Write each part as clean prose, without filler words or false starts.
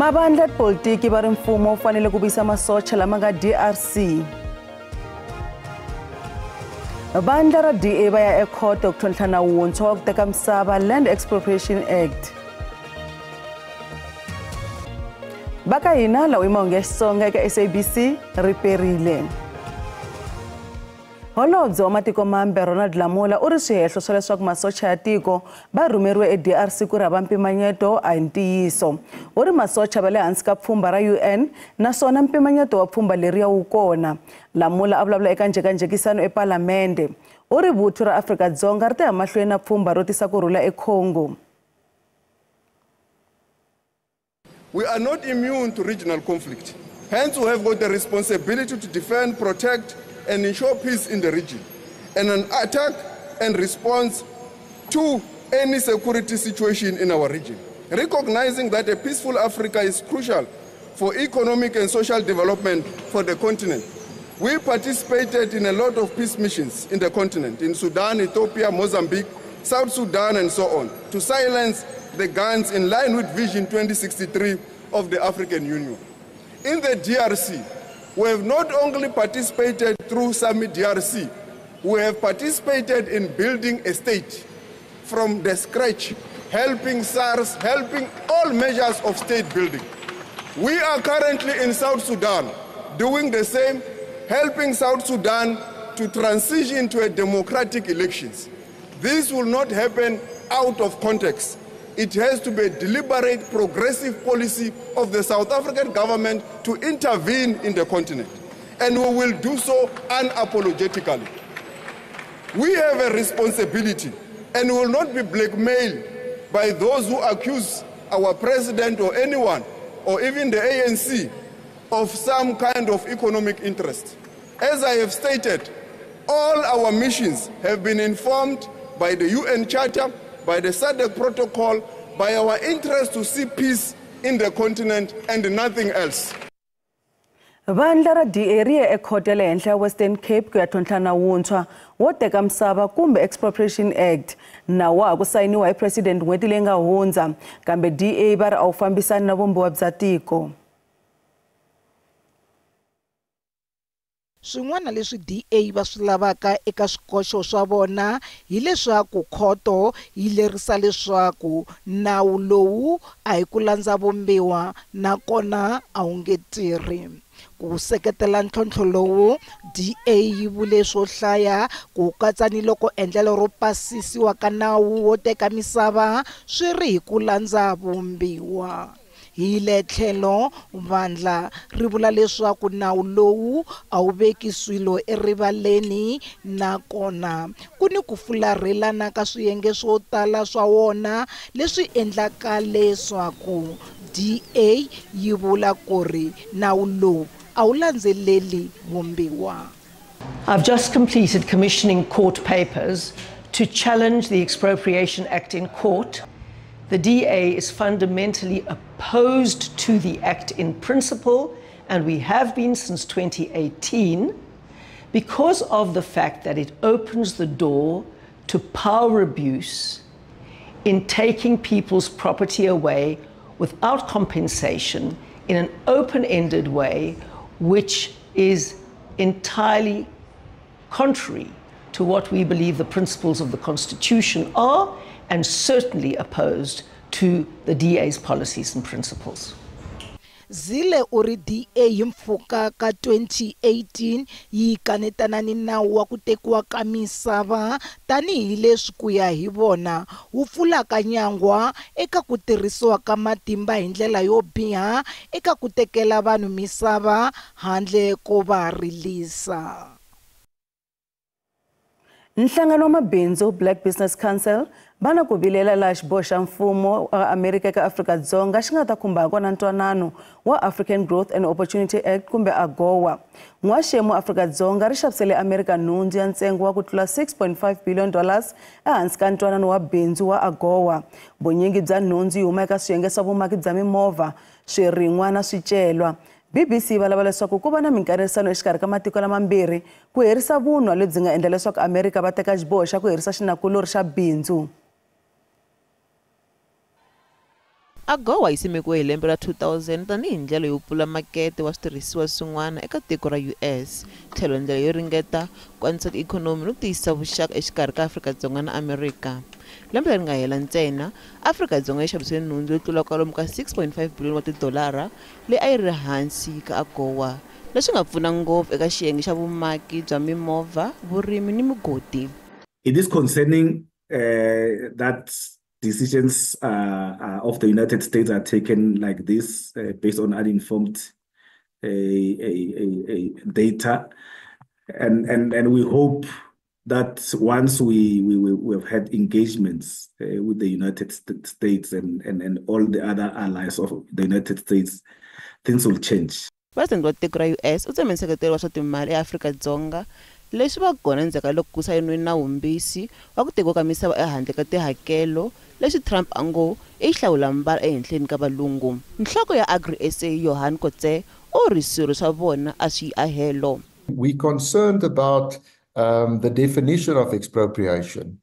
Vabandla politiki va ri mfumo wu fanele ku vuyisa masocha lama nga DRC. Vandla ra DA va ya ekhoto ku tlhontlha nawu wuntshwa wa ku teka misava Land Expropriation Act. Baka hina lawa i mahungu ya Xitsonga eka SABC riperile. Holobye wa matiko mambe Ronald Lamula u ri swihehlo swa leswaku masocha ya tiko va rhumeriwe eDRC ku rhava mpimanyeto a hi ntiyiso. U ri masocha va le hansi ka pfhumba ra UN naswona mpimanyeto wa pfhumba leriya wu kona. Lamula a vulavula eka njhekanjhekisano ePalamende. U ri vuthu ra Afrika-Dzonga ri ta ya mahlweni na pfhumba ro tisa kurhula eCongo. We are not immune to regional conflict. Hence, we have got the responsibility to defend, protect, and ensure peace in the region, and an attack and response to any security situation in our region. Recognizing that a peaceful Africa is crucial for economic and social development for the continent. We participated in a lot of peace missions in the continent, in Sudan, Ethiopia, Mozambique, South Sudan, and so on, to silence the guns in line with Vision 2063 of the African Union. In the DRC, we have not only participated through Summit DRC, we have participated in building a state from the scratch, helping SARS, helping all measures of state building. We are currently in South Sudan doing the same, helping South Sudan to transition to a democratic elections. This will not happen out of context. It has to be a deliberate, progressive policy of the South African government to intervene in the continent. And we will do so unapologetically. We have a responsibility and will not be blackmailed by those who accuse our president or anyone, or even the ANC, of some kind of economic interest. As I have stated, all our missions have been informed by the UN Charter, by the SADC protocol, by our interest to see peace in the continent and nothing else. Vandla ra DA ri ya ekhoto ya le henhla ya Western Cape ku ya tlhontlha nawu wuntshwa wo teka misava kumbe Expropriation Act. Nawu wa ha ku sayiniwa hi President n'hweti leyi nga hundza, kambe DA va ri a wu fambisani na vumbiwa bya tiko. Swin'wana leswi DA va swi lavaka eka swikoxo swa vona hi leswaku khoto yi lerisa leswaku nawu lowu a hi ku landza vumbiwa nakona a wu nge tirhi. Ku seketela ntlhontlho lowu, DA yi vule swo hlaya ku katsa ni loko endlelo ro pasisiwa ka nawu wo teka misava swi ri hi ku landza vumbiwa. Hi le tlhelo vandla ri vula leswaku nawu lowu a wu veki swilo erivaleni nakona ku ni ku fularhelana ka swiyenge swo tala swa wona leswi endlaka leswaku DA yi vula ku ri nawu lowu a wu landzeleli vumbiwa. I've just completed commissioning court papers to challenge the Expropriation Act in court. The DA is fundamentally opposed to the Act in principle, and we have been since 2018, because of the fact that it opens the door to power abuse in taking people's property away without compensation in an open-ended way, which is entirely contrary to what we believe the principles of the Constitution are, and certainly opposed to the DA's policies and principles. Zile uri DA yi mpfhuka ka 2018 yi kanetana ni nawu wa ku tekiwa ka misava tanihi leswi ku ya hi vona wu pfulaka nyangwa eka ku tirhisiwa ka matimba hi ndlela yo biha eka ku tekela vanhu misava handle ko va rilisa. Nhlangano wa mabindzu Black Business Council bana ku vilela la xiboho xa mfumo wa Amerika eka Afrika-Dzonga xi nga ta khumba kona ntwanano wa African Growth and Opportunity Act kumbe AGOA. N'waxemu Afrika-Dzonga ri xavisele Amerika nhundzu ya ntsengo wa ku tlula $6.5 billion ehansi ka ntwanano wa bindzu wa AGOA. Vunyingi bya nhundzu yi huma eka swiyenge swa vumaki bya mimovha, swirin'wa na swicelwa. BBC va lava leswaku ku va na minkanerisano exikarhi ka matiko lamambirhi ku herisa vun'wa lebyi nga endla leswaku Amerika va teka xiboho xa ku herisa xinakulori xa bindzu. AGOA yi simekiwe hi lembe ra 2000 tanihi ndlela yo pfula makete wa switirhisiwa swin'wana eka tiko ra US, tlhelo ndlela yo ringeta ku antswisa ikhonomi no tiyisisa vuxaka exikarhi ka Afrika-Dzonga na Amerika. Lembe leri nga hela ntsena, Afrika-Dzonga yi xavisile nhundzu yo tlula kwalomu ka 6.5 billion wa tidolara leyi a yi ri hansi ka AGOA, leswi nga pfuna ngopfu eka xiyenge xa vumaki bya mimovha, vurimi ni migodi. It is concerning that decisions of the United States are taken like this based on uninformed data, and we hope that once we have had engagements with the United States and all the other allies of the United States, things will change. President wa tiko ra US u tshame nseketelo wa swa timali eAfrika-Dzonga leswi va kona endzhaku loko ku sayiniwe nawumbisi wa ku tekiwa ka misava ehandle ka tihakelo leswi Trump a ngo i hlawula mbala ehenhleni ka valungu. Nhloko ya Agri SA Johan Kotse u ri swirho swa vona a swi ahelo. We're concerned about the definition of expropriation,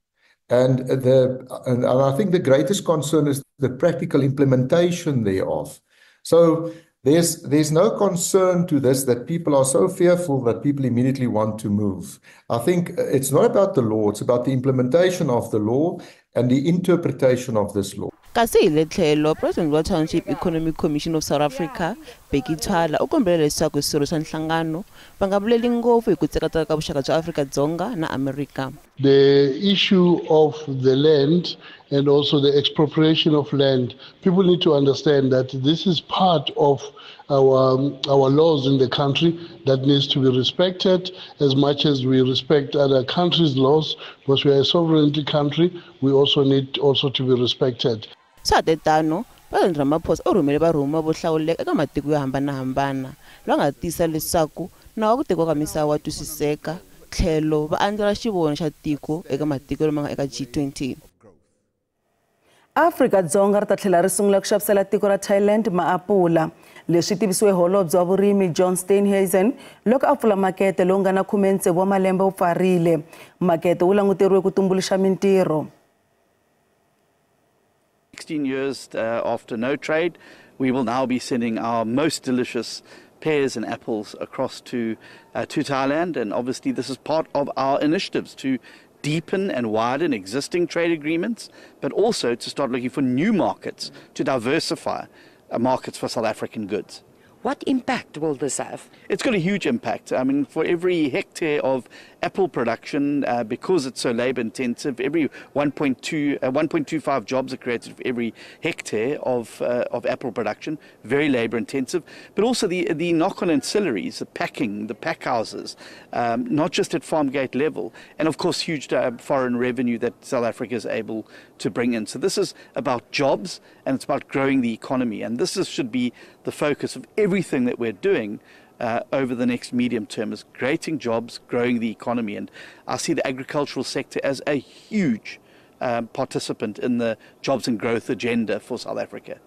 and I think the greatest concern is the practical implementation thereof. So there's no concern to this that people are so fearful that people immediately want to move. I think it's not about the law, it's about the implementation of the law and the interpretation of this law. Kasi hi le tlhelo President wa Township Economic Commission of South Africa Becky Twala u kombela leswaku swirho swa nhlangano va nga vuleli ngopfu hi ku tsekateka ka vuxaka bya Afrika-Dzonga na Amerika. The issue of the land and also the expropriation of land, people need to understand that this is part of our laws in the country that needs to be respected as much as we respect other countries' laws, because we are a sovereignty country, we also need also to be respected. Satetano, President Ramaphosa u rhumele varhuma vo hlawuleka eka matiko yo hambanahambana lava nga tisa leswaku nawu wa ku tekiwa ka misava wa twisiseka tlhelo va andlala xivono xa tiko eka matiko lama nga eka G20. Afrika-Dzonga ri ta tlhela ri sungula ku xavisela tiko ra Thailand maapula. Leswi tivisiwe holobye wa vurimi John Steenhuisen loko a pfula makete lowu nga na 16 wa malembe wu pfarile. Makete wu languteriwe ku tumbuluxa mintirho. 16 years after no trade, we will now be sending our most delicious pears and apples across to Thailand, and obviously this is part of our initiatives to deepen and widen existing trade agreements, but also to start looking for new markets to diversify markets for South African goods. What impact will this have? It's got a huge impact. I mean, for every hectare of apple production, because it's so labor intensive, every 1.25 jobs are created for every hectare of apple production, very labor intensive, but also the knock-on ancillaries, the packing, the pack houses, not just at farm gate level, and of course huge foreign revenue that South Africa is able to bring in. So this is about jobs and it's about growing the economy, and this should be the focus of everything that we're doing over the next medium term, is creating jobs, growing the economy. And I see the agricultural sector as a huge participant in the jobs and growth agenda for South Africa.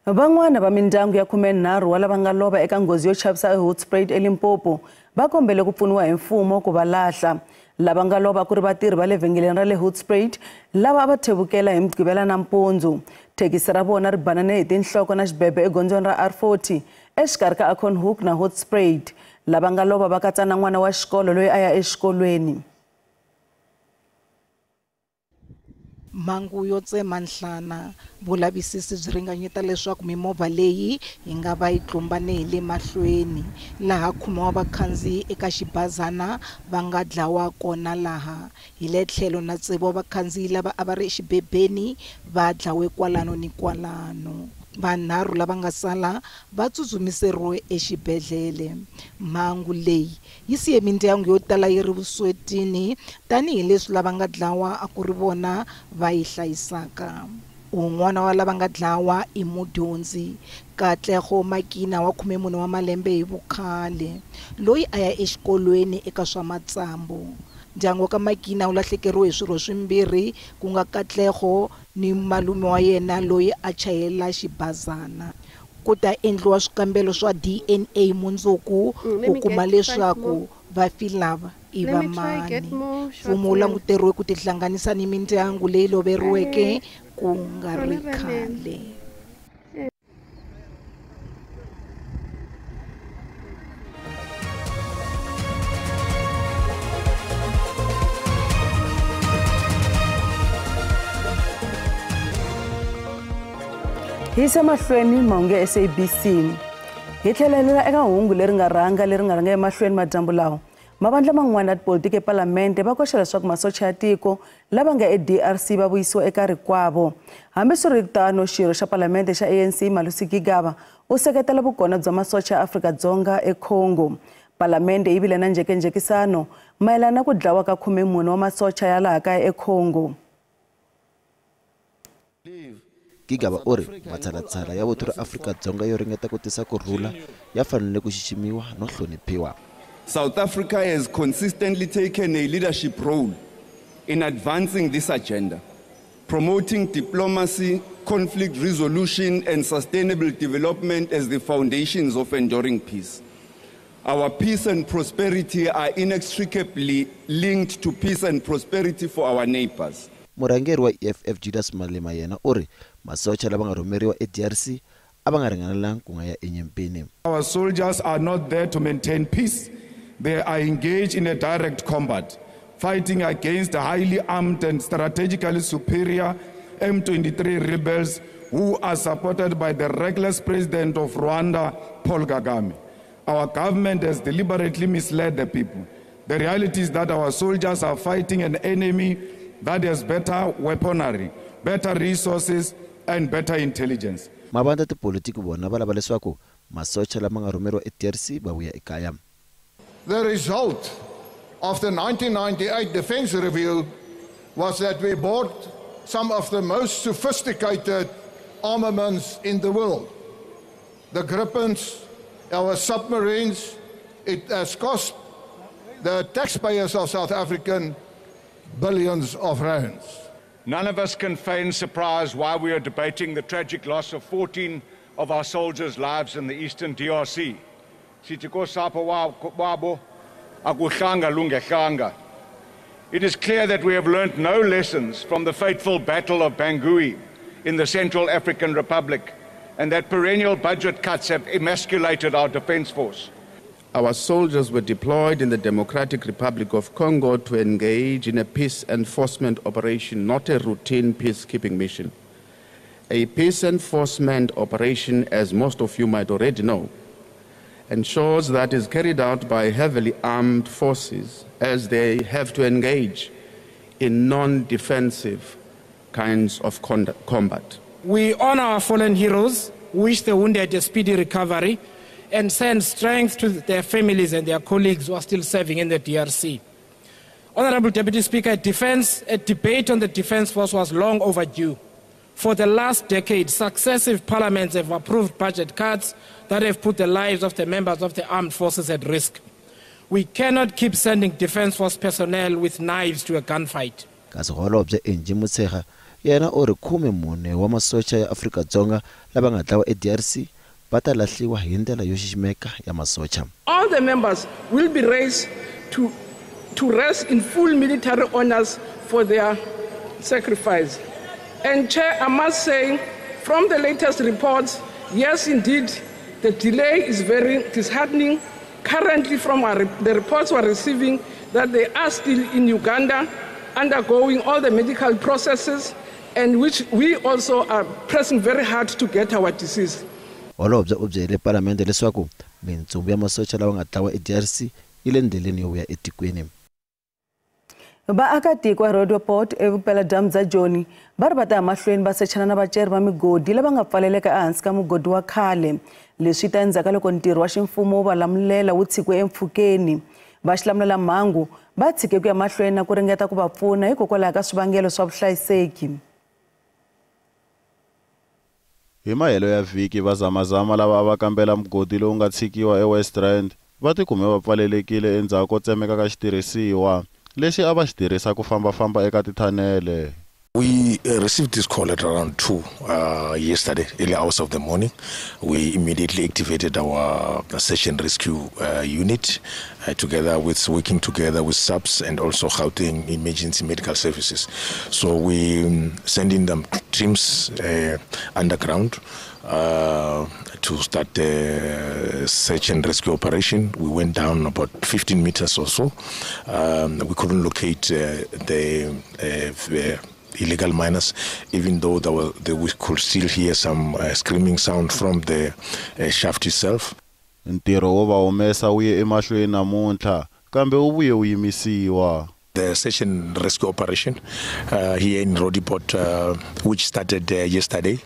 Van'wana va mindyangu ya 13 wa lava nga lova eka nghozi yo chavisa eHoedspruit eLimpopo va kombele ku pfuniwa hi mfumo ku va lahla. Lava nga lova ku ri vatirhi va le vhengeleni ra le Hoedspruit lava va thevukela hi Mgqivela nampundzu. Thekisi ra vona ri banane hi tinhloko na xibebe egondzweni ra R40 exikarhi ka Mahungu na Hoedspruit. Lava nga lova va katsa na n'wana wa xikolo loyi a ya exikolweni. Mangu yo tsema nhlana vulavisisi byi ringanyeta leswaku mimovha leyi yi nga va yi tlumbane hi le mahlweni laha khumiwa vakhandziyi eka xibazana va nga dlawa kona laha hi le tlhelo na tsivo vakhandziyi lava a va ri exibebeni va dlawe kwalano ni kwalano. Vanharhu lava nga sala va tsutsumiseriwe exibedhlele. Mhangu leyi yi siye mindyangu yo tala yi ri vuswetini tanihi leswi lava nga dlawa a ku ri vona va yi hlayisaka. Un'wana wa lava nga dlawa i mudyondzi Katlego Makina wa 14 wa malembe hi vukhale loyi a ya exikolweni eka swa matsambu. Ndyangu ka Makina wu lahlekeriwe hi swirho swimbirhi ku nga Katlego ni malume wa yena loyi a chayela xibazana. Ku ta endliwa swikambelo swa DNA mundzuku ku kuma leswaku vafi lava i va mani. Mfumo wu languteriwe ku tihlanganisa ni mindyangu leyi loveriweke ku nga ri khale. Hi se mahlweni mahungu ya SABC. Hi tlhelelela eka hungu leri nga ranga emahlweni madyambu lawa. Mavandla man'wana ya tipolitiki ePalamende va koxa leswaku masocha ya tiko lava nga eDRC va vuyisiwa eka rikwavo. Hambiswiritano xirho xa Palamende xa ANC Malusi Gigaba u seketela vukona bya masocha ya Afrika-Dzonga eCongo. Palamende yi vile na njhekanjhekisano mayelana na ku dlawa ka 14 wa masocha ya laha kaya eCongo. Gigaba u ri matshalatshala ya vuthu ra Afrika-Dzonga yo ringeta ku tisa kurhula ya fanele ku xiximiwa no hloniphiwa. South Africa has consistently taken a leadership role in advancing this agenda, promoting diplomacy, conflict resolution, and sustainable development as the foundations of enduring peace. Our peace and prosperity are inextricably linked to peace and prosperity for our neighbors. Murangeri wa EFF Judas Malema yena u ri masocha lava nga rhumeriwa eDRC a va nga ringanelangi ku nga ya enyempeni. Our soldiers are not there to maintain peace. They are engaged in a direct combat, fighting against the highly armed and strategically superior M23 rebels who are supported by the reckless president of Rwanda, Paul Kagame. Our government has deliberately misled the people. The reality is that our soldiers are fighting an enemy that has better weaponry, better resources, and better intelligence. Mavandla tipolitiki vona va lava leswaku masocha lama nga rhumeriwa eDRC va vuya ekaya. The result of the 1998 Defense Review was that we bought some of the most sophisticated armaments in the world. The Gripens, our submarines, it has cost the taxpayers of South African billions of rands. None of us can feign surprise why we are debating the tragic loss of 14 of our soldiers' lives in the eastern DRC. It is clear that we have learned no lessons from the fateful Battle of Bangui in the Central African Republic, and that perennial budget cuts have emasculated our defense force. Our soldiers were deployed in the Democratic Republic of Congo to engage in a peace enforcement operation, not a routine peacekeeping mission. A peace enforcement operation, as most of you might already know, ensures that is carried out by heavily armed forces as they have to engage in non-defensive kinds of combat. We honor our fallen heroes, wish the wounded a speedy recovery, and send strength to their families and their colleagues who are still serving in the DRC. Honorable Deputy Speaker, a debate on the Defense Force was long overdue. For the last decade, successive parliaments have approved budget cuts that have put the lives of the members of the armed forces at risk. We cannot keep sending Defense Force personnel with knives to a gunfight. Kasi holobye Enji Motshekga yena u ri 14 wa masocha ya Afrika-Dzonga lava nga dlawa eDRC va ta lahliwa hi ndlela yo xiximeka ya masocha. All the members will be raised to rest in full military honors for their sacrifice. And Chair, I must say, from the latest reports, yes, indeed, the delay is very disheartening. Currently, from the reports we're receiving, that they are still in Uganda, undergoing all the medical processes, and which we also are pressing very hard to get our disease. Holobye u byele Palamende leswaku mintsumbu ya masocha lawa nga dlawa eDRC ile ndleleni yo ya etikweni. Vaakatiko wa Roodepoort evupela-dyambu bya Joni va ri va ta ya mahlweni va sechana na vaceri va migodi lava nga pfaleleka ehansi ka mugodi wa khale. Leswi ta endzhaku loko ntirho wa ximfumo wu va lamulela wu tshikiwe empfhukeni. Va xilamulelamhangu va tshike ku ya mahlweni na ku ringeta ku va pfuna hikokwalaho ka swivangelo swa vuhlayiseki. Hi mahelo ya vhiki vazamazama lava va kambela mugodi lowu nga tshikiwa eWest Rand va tikume va pfalelekile endzhaku ko tsemeka ka xitirhisiwa lexi a va xi tirhisa ku fambafamba eka tithanele. We received this call at around 2 yesterday, early hours of the morning. We immediately activated our search and rescue unit, working together with SABC and also Gauteng Emergency Medical Services. So we send in them teams underground to start the search and rescue operation. We went down about 15 meters or so. We couldn't locate the illegal miners, even though we could still hear some screaming sound from the shaft itself. Ntirho wo va humesa wu ye emahlweni namuntlha kambe wu vuye wu yimisiwa. The search and rescue operation here in Rodiport, which started yesterday,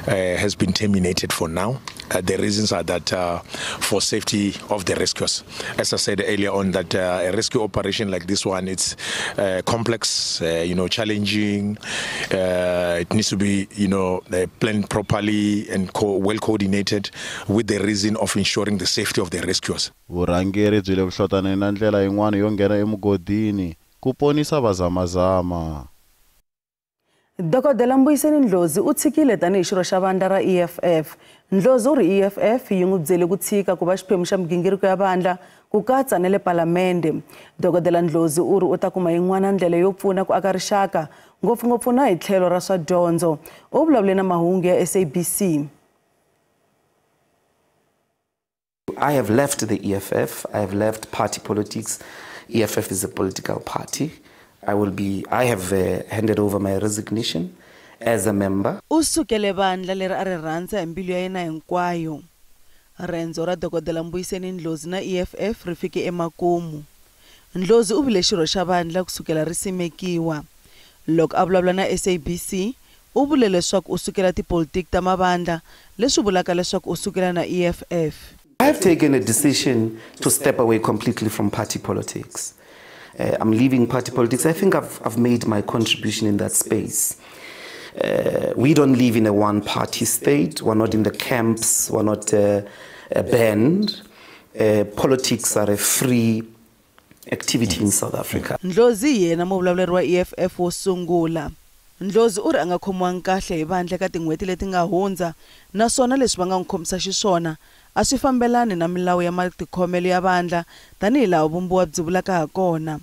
has been terminated for now. The reasons are that for safety of the rescuers. As I said earlier on, that a rescue operation like this one, it's complex, challenging. It needs to be, planned properly and well coordinated with the reason of ensuring the safety of the rescuers. Vurhangeri byi le ku hlotaneni na ndlela yin'wana yo nghena emugodini ku ponisa vazamazama. Dokodela Mbuyiseni Ndlozi u tshikile tanihi xirho xa vandla ra EFF. Ndlozi u ri EFF yi n'wi byele ku tshika ku va xiphemu xa migingiriko ya vandla ku katsa na le palamende. Dokodela Ndlozi u ri u ta kuma yin'wana ndlela yo pfuna ku aka rixaka ngopfungopfu na hi tlhelo ra swa dyondzo. U vulavule na Mahungu ya SABC. I have left the EFF. I have left party politics. EFF is a political party. I have handed over my resignation as a member. Usukele vandla leri a ri rhandza hi mbilu ya yena hinkwayo. Rendzo ra Dokodela Mbuyiseni Ndlozi na EFF ri fike emakumu. Ndlozi u vile xirho xa vandla kusukela ri simekiwa. Loko a vulavula na SABC, u vule leswaku u sukela tipolitiki ta mavandla leswi vulaka leswaku u sukela na EFF. I have taken a decision to step away completely from party politics. I'm leaving party politics. I think I've made my contribution in that space. We don't live in a one-party state. We're not in the camps. We're not banned. Politics are a free activity in South Africa. Ndlozi yena muvulavuleri wa EFF wo sungula. Ndlozi u ri a nga khomiwanga kahle hi vandla ka tin'hweti leti nga hundza naswona leswi va nga n'wi khomisa xiswona a swi fambelani na milawu ya matikhomelo ya vandla tanihi laha vumbiwa byi vulaka ha kona.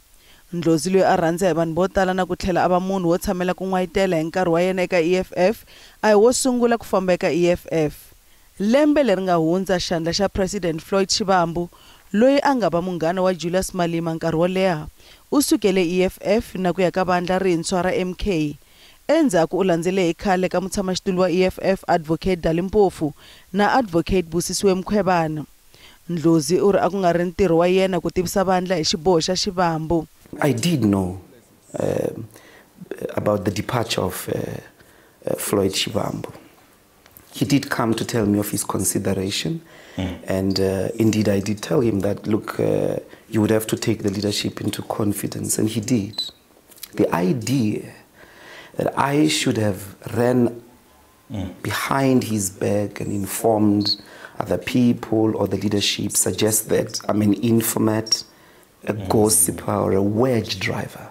Ndlozi loyi a rhandza hi vanhu vo tala na ku tlhela a va munhu wo tshamela ku n'wayitela hi nkarhi wa yena eka EFF a hi wo sungula ku famba eka EFF. Lembe leri nga hundza xandla xa President Floyd Shivambu loyi a nga va munghana wa Julius Malema nkarhi wo leha u sukele EFF na ku ya ka vandla rintshwa ra MK. Endzhaku u landzele hi khale ka mutshamaxitulu wa EFF Advocate Dalimpofu na Advocate Busisiwe Mkhwebana. Ndlozi u ri a ku nga ri ntirho wa yena ku tivisa vandla hi xiboho xa Shivambu. I did know about the departure of Floyd Shivambu. He did come to tell me of his consideration. And indeed, I did tell him that, look, you would have to take the leadership into confidence. And he did. The idea that I should have ran behind his back and informed other people or the leadership suggests that I'm an informant, a gossiper, or a wedge driver.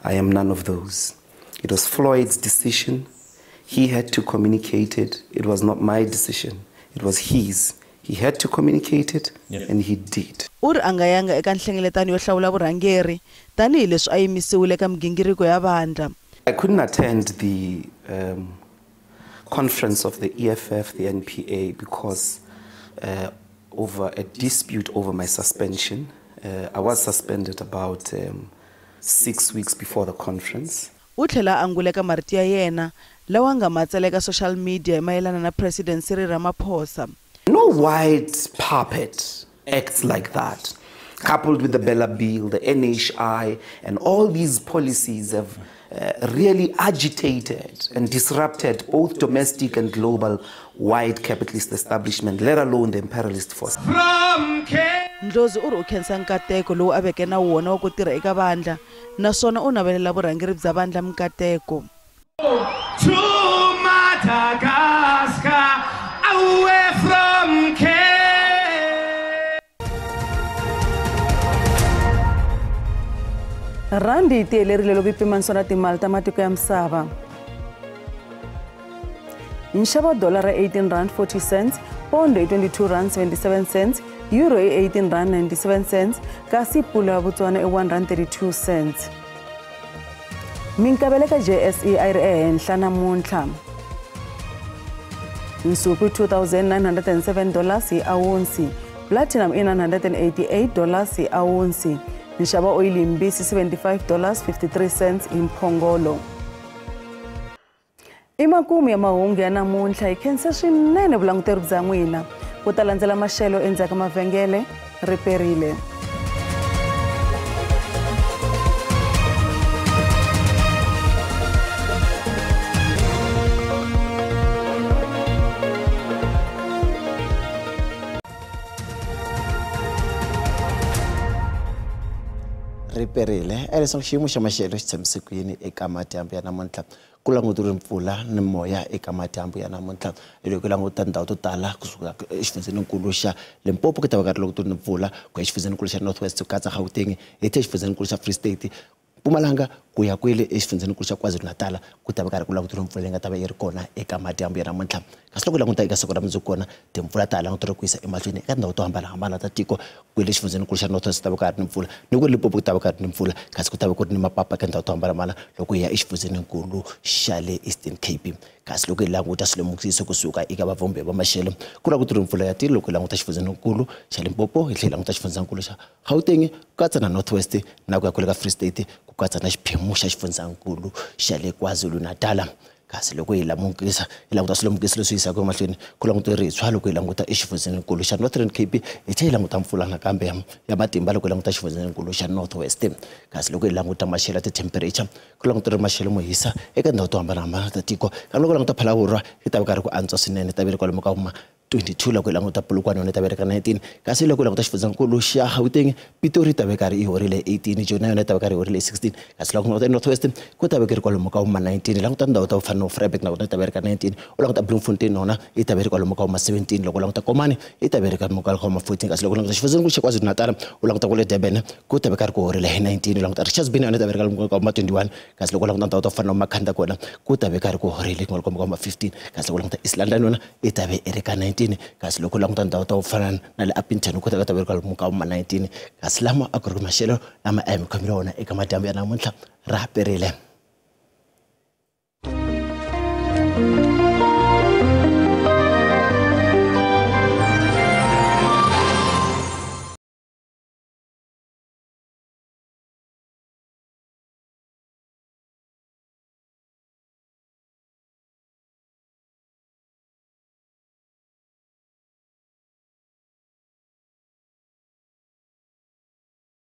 I am none of those. It was Floyd's decision. He had to communicate it. It was not my decision. It was his. He had to communicate it, and he did. U ri a nga yanga eka nhlengeletano yo hlawula vurhangeri tanihi leswi a yimisiwile eka migingiriko ya vandla. I couldn't attend the conference of the EFF, the NPA, because over a dispute over my suspension. I was suspended about 6 weeks before the conference. U tlhela a anguleka marito ya yena lawa nga matsala eka social media mayelana na President Cyril Ramaphosa. No white puppet acts like that. Coupled with the Bella Bill, the NHI, and all these policies have really agitated and disrupted both domestic and global white capitalist establishment, let alone the imperialist force. Ndlozi u ri u khensa nkateko lowu a veke na wona wa ku tirha eka vandla naswona u navelela vurhangeri bya vandla mikateko. To Madagascar, away from Randi ti helerile loko yi pimanisiwa na timali ta matiko ya misava. nxavo dollar 18 rand 40 cents, pound 22 rand 77 cents, euro 18 rand 97 cents, kasi pula Botswana 1 rand 32 cents. Minkabele ka JSE a ri ehenhla namuntlha. Nsuku $2,907 hi awunsi, platinum $988 hi awunsi, nxavo oil mbisi $75.53 hi mphongolo. I makumu ya mahungu ya namuntlha hi khensa swinene vulanguteri bya n'wina. Ku ta landzela maxelo endzhaku ka mavhengele riperile. riperile leswaku xiyimo xa maxelo xi tshamiseke yini eka madyambu ya namuntlha ku langutiwa mpfula ni moya eka madyambu ya namuntlha loko languta ndhawu to tala kusuka exifundzeninkulu xa Limpopo ku ta va ka ri loko ni mpfula ku ya exifundzeninkulu xa Northwest ku katsa Gauteng exifundzeninkulu xa Free State Mpumalanga ku ya kwele exifundzeninkulu xa KwaZulu-Natal ku ta va ka ri ku langutiwa mpfula leyi nga ta va yi ri kona eka madyambu ya namuntlha kasi loko languta eka siku ra mundzuku kona timpfula ta langutiwa ku yisa emahlweni eka ndhawu to hambanahambana ta tiko kwele xifundzeninkulu xa Northwest ta va ka ri ni mpfula ni ku Limpopo ku ta va ka ri ni mpfula kasi ku ta va ku ri ni mapapa eka ndhawu to hambanahambana loko hi ya exifundzeninkulu xa le Eastern Cape kasi loko hi languta swilemukiso kusuka eka vavumbi va maxelo ku langutiwa mpfula ya tilo loko hi languta xifundzeninkulu xa Limpopo hi tlhela languta xifundzeninkulu xa Gauteng ku katsa na Northwest na ku ya kwele ka Free State ku katsa na xiphemu xa xifundzeninkulu xa le KwaZulu-Natal kasi loko hi languta swilemukiso leswi yisaka emahlweni ku langutiwa rintshwa loko hi languta exifundzeninkulu xa Northern Cape hi tlhela hi languta mpfula nakambe ya matimba loko hi languta xifundzeninkulu xa Northwest kasi loko hi languta maxelo ya ti-temperature ku langutiwa maxelo mo hisa eka ndhawu to hambanahambana ta tiko kambe loko languta Phalaborwa hi ta va karhi ku antswa swinene ta ve kwalomu ka 22 loko hi languta Polokwane yona ta ve ka 19 kasi loko hi languta xifundzeninkulu xa Gauteng Pitori ta ve karhi i horile 18 Joni yona ta ve karhi i horile 16 kasi loko languta Northwest ku ta ve ka ri kwalomu ka 19 languta ndhawu ta fana no Vryburg na ta ve ka 19 u languta Bloemfontein nona i ta ve kwalomu ka 17 loko languta Komani i ta ve ka 14 kasi loko languta xifundzeninkulu xa KwaZulu-Natal u languta kule Durban ku ta ve karhi ku horile 19 u languta Richards Bay yona ta ve ka 21 kasi loko languta ndhawu ta fana no Makhanda kona ku ta ve karhi ku horile kwalomu ka 15 kasi loko languta East London yona i ta ve ri ka 19 kasi loko languta ndhawu ta fana na le Upington ku ta ve kwalomu ka 19 kasi lama a ku ri maxelo lama a hi mi khomile wona eka madyambu ya namuntlha ra perile.